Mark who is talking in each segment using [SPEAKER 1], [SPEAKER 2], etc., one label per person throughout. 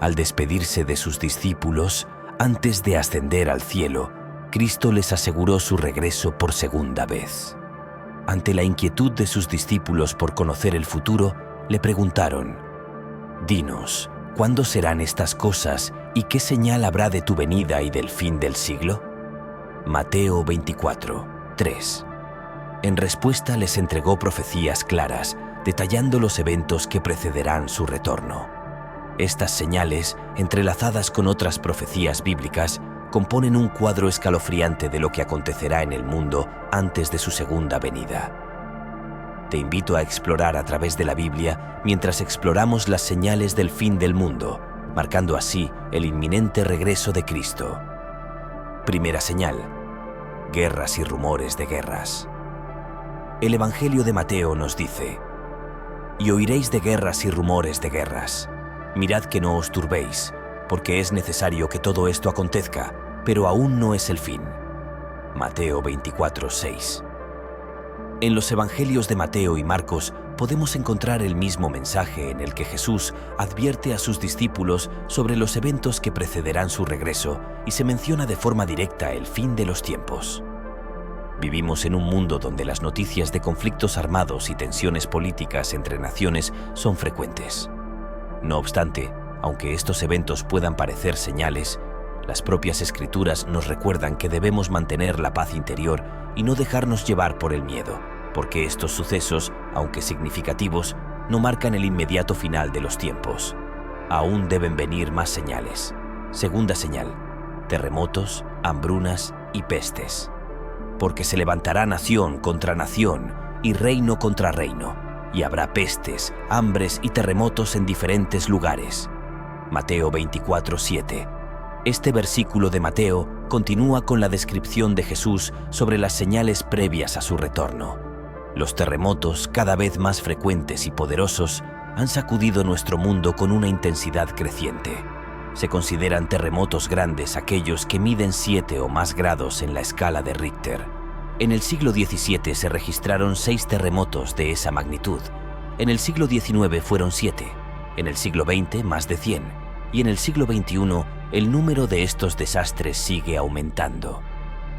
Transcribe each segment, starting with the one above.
[SPEAKER 1] Al despedirse de sus discípulos, antes de ascender al cielo, Cristo les aseguró su regreso por segunda vez. Ante la inquietud de sus discípulos por conocer el futuro, le preguntaron: «Dinos, ¿cuándo serán estas cosas y qué señal habrá de tu venida y del fin del siglo?» Mateo 24, 3. En respuesta les entregó profecías claras, detallando los eventos que precederán su retorno. Estas señales, entrelazadas con otras profecías bíblicas, componen un cuadro escalofriante de lo que acontecerá en el mundo antes de su segunda venida. Te invito a explorar a través de la Biblia mientras exploramos las señales del fin del mundo, marcando así el inminente regreso de Cristo. Primera señal: guerras y rumores de guerras. El Evangelio de Mateo nos dice: «Y oiréis de guerras y rumores de guerras. Mirad que no os turbéis, porque es necesario que todo esto acontezca, pero aún no es el fin». Mateo 24, 6. En los Evangelios de Mateo y Marcos podemos encontrar el mismo mensaje en el que Jesús advierte a sus discípulos sobre los eventos que precederán su regreso y se menciona de forma directa el fin de los tiempos. Vivimos en un mundo donde las noticias de conflictos armados y tensiones políticas entre naciones son frecuentes. No obstante, aunque estos eventos puedan parecer señales, las propias Escrituras nos recuerdan que debemos mantener la paz interior y no dejarnos llevar por el miedo, porque estos sucesos, aunque significativos, no marcan el inmediato final de los tiempos. Aún deben venir más señales. Segunda señal: terremotos, hambrunas y pestes. Porque se levantará nación contra nación y reino contra reino, y habrá pestes, hambres y terremotos en diferentes lugares. Mateo 24, 7. Este versículo de Mateo continúa con la descripción de Jesús sobre las señales previas a su retorno. Los terremotos, cada vez más frecuentes y poderosos, han sacudido nuestro mundo con una intensidad creciente. Se consideran terremotos grandes aquellos que miden 7 o más grados en la escala de Richter. En el siglo XVII se registraron 6 terremotos de esa magnitud. En el siglo XIX fueron 7. En el siglo XX más de 100. Y en el siglo XXI el número de estos desastres sigue aumentando.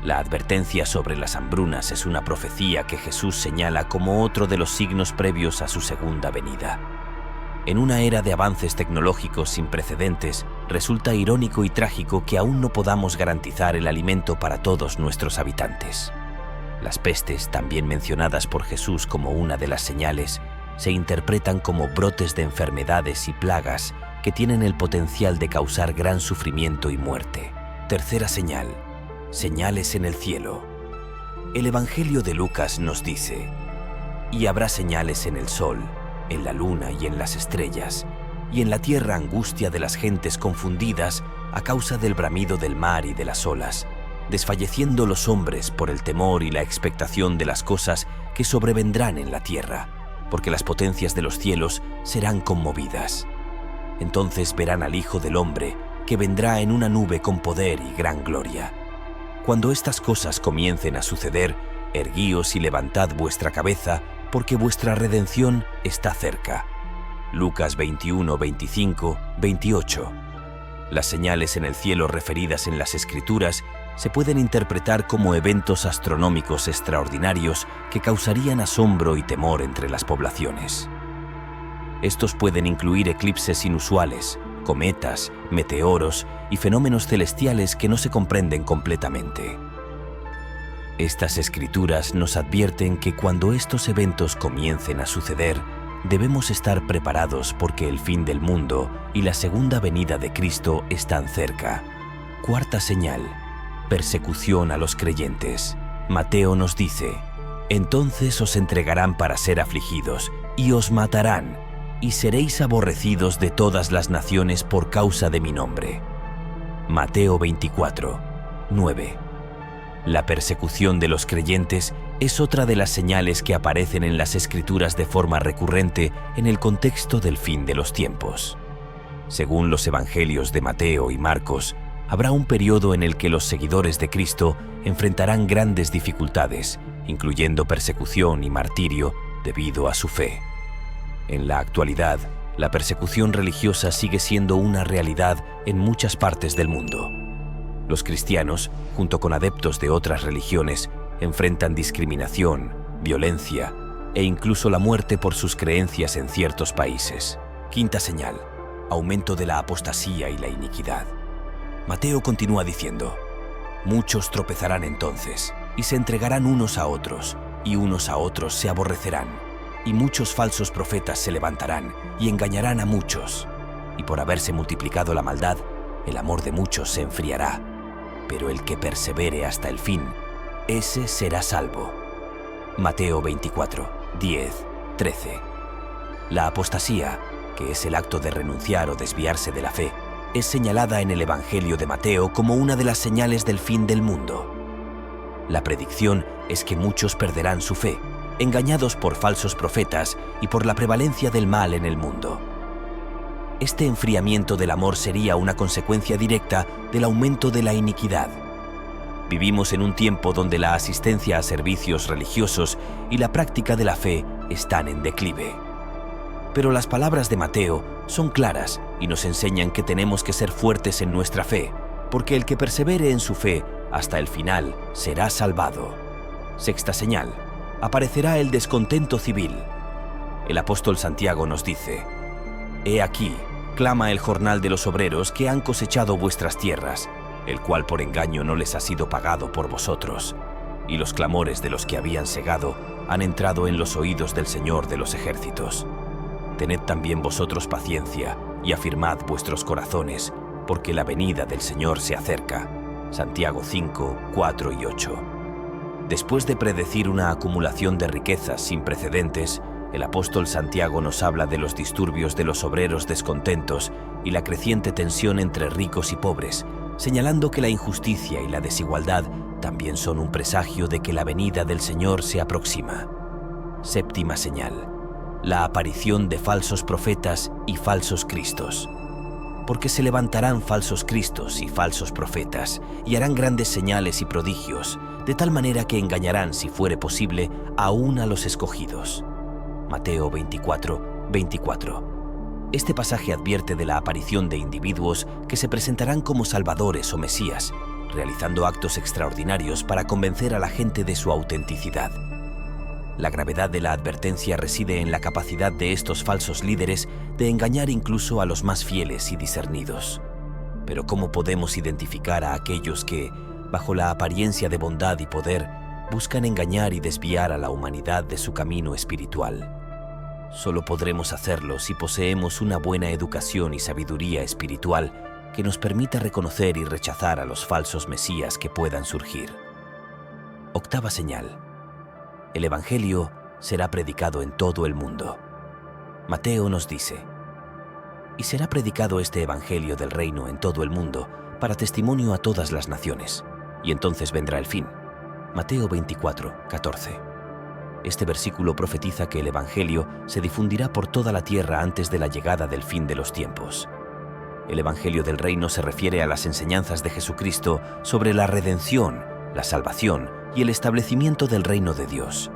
[SPEAKER 1] La advertencia sobre las hambrunas es una profecía que Jesús señala como otro de los signos previos a su segunda venida. En una era de avances tecnológicos sin precedentes, resulta irónico y trágico que aún no podamos garantizar el alimento para todos nuestros habitantes. Las pestes, también mencionadas por Jesús como una de las señales, se interpretan como brotes de enfermedades y plagas que tienen el potencial de causar gran sufrimiento y muerte. Tercera señal: señales en el cielo. El Evangelio de Lucas nos dice: «Y habrá señales en el sol, en la luna y en las estrellas, y en la tierra angustia de las gentes confundidas a causa del bramido del mar y de las olas, desfalleciendo los hombres por el temor y la expectación de las cosas que sobrevendrán en la tierra, porque las potencias de los cielos serán conmovidas. Entonces verán al Hijo del Hombre, que vendrá en una nube con poder y gran gloria. Cuando estas cosas comiencen a suceder, erguíos y levantad vuestra cabeza, porque vuestra redención está cerca». Lucas 21, 25, 28. Las señales en el cielo referidas en las Escrituras se pueden interpretar como eventos astronómicos extraordinarios que causarían asombro y temor entre las poblaciones. Estos pueden incluir eclipses inusuales, cometas, meteoros y fenómenos celestiales que no se comprenden completamente. Estas Escrituras nos advierten que cuando estos eventos comiencen a suceder, debemos estar preparados porque el fin del mundo y la segunda venida de Cristo están cerca. Cuarta señal: persecución a los creyentes. Mateo nos dice: «Entonces os entregarán para ser afligidos, y os matarán, y seréis aborrecidos de todas las naciones por causa de mi nombre». Mateo 24, 9. La persecución de los creyentes es otra de las señales que aparecen en las Escrituras de forma recurrente en el contexto del fin de los tiempos. Según los Evangelios de Mateo y Marcos, habrá un periodo en el que los seguidores de Cristo enfrentarán grandes dificultades, incluyendo persecución y martirio debido a su fe. En la actualidad, La persecución religiosa sigue siendo una realidad en muchas partes del mundo. Los cristianos, junto con adeptos de otras religiones, enfrentan discriminación, violencia e incluso la muerte por sus creencias en ciertos países. Quinta señal: aumento de la apostasía y la iniquidad. Mateo continúa diciendo: muchos tropezarán entonces, y se entregarán unos a otros, y unos a otros se aborrecerán, y muchos falsos profetas se levantarán y engañarán a muchos. Y por haberse multiplicado la maldad, el amor de muchos se enfriará. Pero el que persevere hasta el fin, ese será salvo. Mateo 24, 10, 13. La apostasía, que es el acto de renunciar o desviarse de la fe, es señalada en el Evangelio de Mateo como una de las señales del fin del mundo. La predicción es que muchos perderán su fe, engañados por falsos profetas y por la prevalencia del mal en el mundo. Este enfriamiento del amor sería una consecuencia directa del aumento de la iniquidad. Vivimos en un tiempo donde la asistencia a servicios religiosos y la práctica de la fe están en declive. Pero las palabras de Mateo son claras y nos enseñan que tenemos que ser fuertes en nuestra fe, porque el que persevere en su fe hasta el final será salvado. Sexta señal: aparecerá el descontento civil. El apóstol Santiago nos dice: «He aquí, clama el jornal de los obreros que han cosechado vuestras tierras, el cual por engaño no les ha sido pagado por vosotros, y los clamores de los que habían segado han entrado en los oídos del Señor de los ejércitos. Tened también vosotros paciencia y afirmad vuestros corazones, porque la venida del Señor se acerca». Santiago 5, 4 y 8. Después de predecir una acumulación de riquezas sin precedentes, el apóstol Santiago nos habla de los disturbios de los obreros descontentos y la creciente tensión entre ricos y pobres, señalando que la injusticia y la desigualdad también son un presagio de que la venida del Señor se aproxima. Séptima señal: la aparición de falsos profetas y falsos cristos. Porque se levantarán falsos cristos y falsos profetas, y harán grandes señales y prodigios, de tal manera que engañarán, si fuere posible, aún a los escogidos. Mateo 24, 24. Este pasaje advierte de la aparición de individuos que se presentarán como salvadores o mesías, realizando actos extraordinarios para convencer a la gente de su autenticidad. La gravedad de la advertencia reside en la capacidad de estos falsos líderes de engañar incluso a los más fieles y discernidos. Pero ¿cómo podemos identificar a aquellos que, bajo la apariencia de bondad y poder, buscan engañar y desviar a la humanidad de su camino espiritual? Solo podremos hacerlo si poseemos una buena educación y sabiduría espiritual que nos permita reconocer y rechazar a los falsos mesías que puedan surgir. Octava señal: el Evangelio será predicado en todo el mundo. Mateo nos dice: «Y será predicado este Evangelio del reino en todo el mundo para testimonio a todas las naciones, y entonces vendrá el fin». Mateo 24, 14. Este versículo profetiza que el Evangelio se difundirá por toda la tierra antes de la llegada del fin de los tiempos. El Evangelio del reino se refiere a las enseñanzas de Jesucristo sobre la redención, la salvación y el establecimiento del reino de Dios.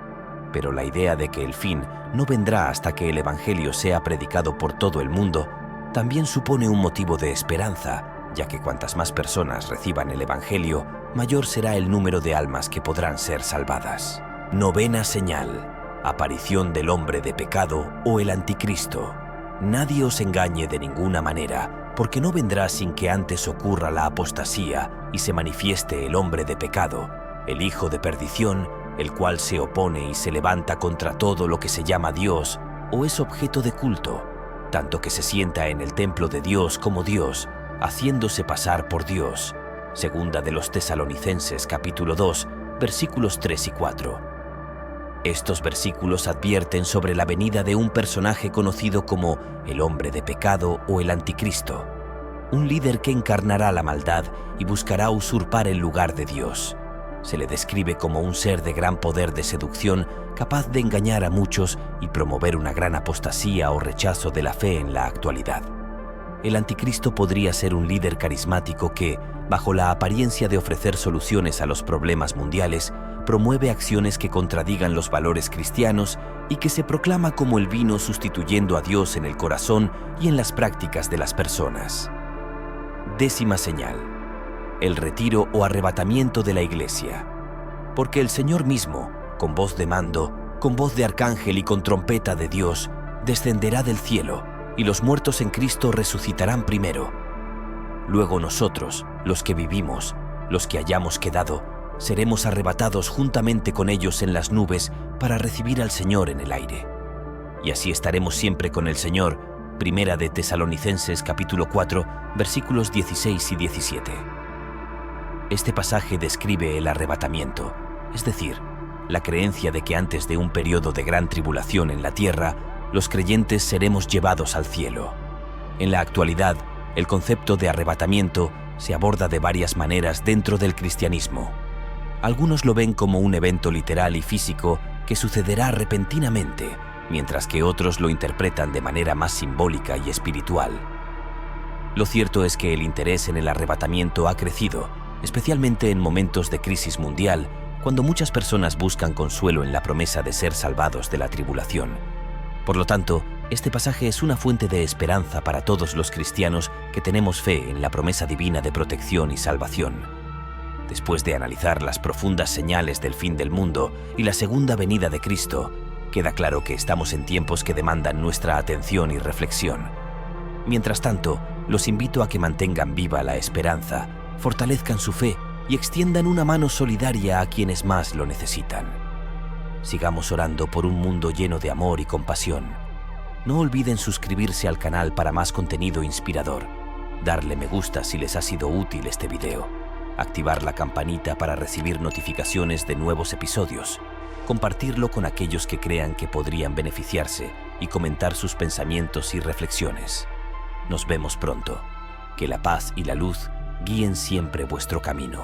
[SPEAKER 1] Pero la idea de que el fin no vendrá hasta que el Evangelio sea predicado por todo el mundo también supone un motivo de esperanza, ya que cuantas más personas reciban el Evangelio, mayor será el número de almas que podrán ser salvadas. Novena señal: aparición del hombre de pecado o el anticristo. Nadie os engañe de ninguna manera, porque no vendrá sin que antes ocurra la apostasía y se manifieste el hombre de pecado, el hijo de perdición, el cual se opone y se levanta contra todo lo que se llama Dios o es objeto de culto, tanto que se sienta en el templo de Dios como Dios, haciéndose pasar por Dios. Segunda de los Tesalonicenses capítulo 2, versículos 3 y 4. Estos versículos advierten sobre la venida de un personaje conocido como el hombre de pecado o el anticristo, un líder que encarnará la maldad y buscará usurpar el lugar de Dios. Se le describe como un ser de gran poder de seducción, capaz de engañar a muchos y promover una gran apostasía o rechazo de la fe en la actualidad. el anticristo podría ser un líder carismático que, bajo la apariencia de ofrecer soluciones a los problemas mundiales, promueve acciones que contradigan los valores cristianos y que se proclama como el vino sustituyendo a Dios en el corazón y en las prácticas de las personas. 10ª señal: el retiro o arrebatamiento de la iglesia. Porque el Señor mismo, con voz de mando, con voz de arcángel y con trompeta de Dios, descenderá del cielo, y los muertos en Cristo resucitarán primero. Luego nosotros, los que vivimos, los que hayamos quedado, seremos arrebatados juntamente con ellos en las nubes para recibir al Señor en el aire. Y así estaremos siempre con el Señor. Primera de Tesalonicenses capítulo 4, versículos 16 y 17. Este pasaje describe el arrebatamiento, es decir, la creencia de que antes de un periodo de gran tribulación en la tierra, los creyentes seremos llevados al cielo. En la actualidad, el concepto de arrebatamiento se aborda de varias maneras dentro del cristianismo. Algunos lo ven como un evento literal y físico que sucederá repentinamente, mientras que otros lo interpretan de manera más simbólica y espiritual. Lo cierto es que el interés en el arrebatamiento ha crecido, especialmente en momentos de crisis mundial, cuando muchas personas buscan consuelo en la promesa de ser salvados de la tribulación. Por lo tanto, este pasaje es una fuente de esperanza para todos los cristianos que tenemos fe en la promesa divina de protección y salvación. Después de analizar las profundas señales del fin del mundo y la segunda venida de Cristo, queda claro que estamos en tiempos que demandan nuestra atención y reflexión. Mientras tanto, los invito a que mantengan viva la esperanza, fortalezcan su fe y extiendan una mano solidaria a quienes más lo necesitan. Sigamos orando por un mundo lleno de amor y compasión. No olviden suscribirse al canal para más contenido inspirador, darle me gusta si les ha sido útil este video, activar la campanita para recibir notificaciones de nuevos episodios, compartirlo con aquellos que crean que podrían beneficiarse y comentar sus pensamientos y reflexiones. Nos vemos pronto. Que la paz y la luz guíen siempre vuestro camino.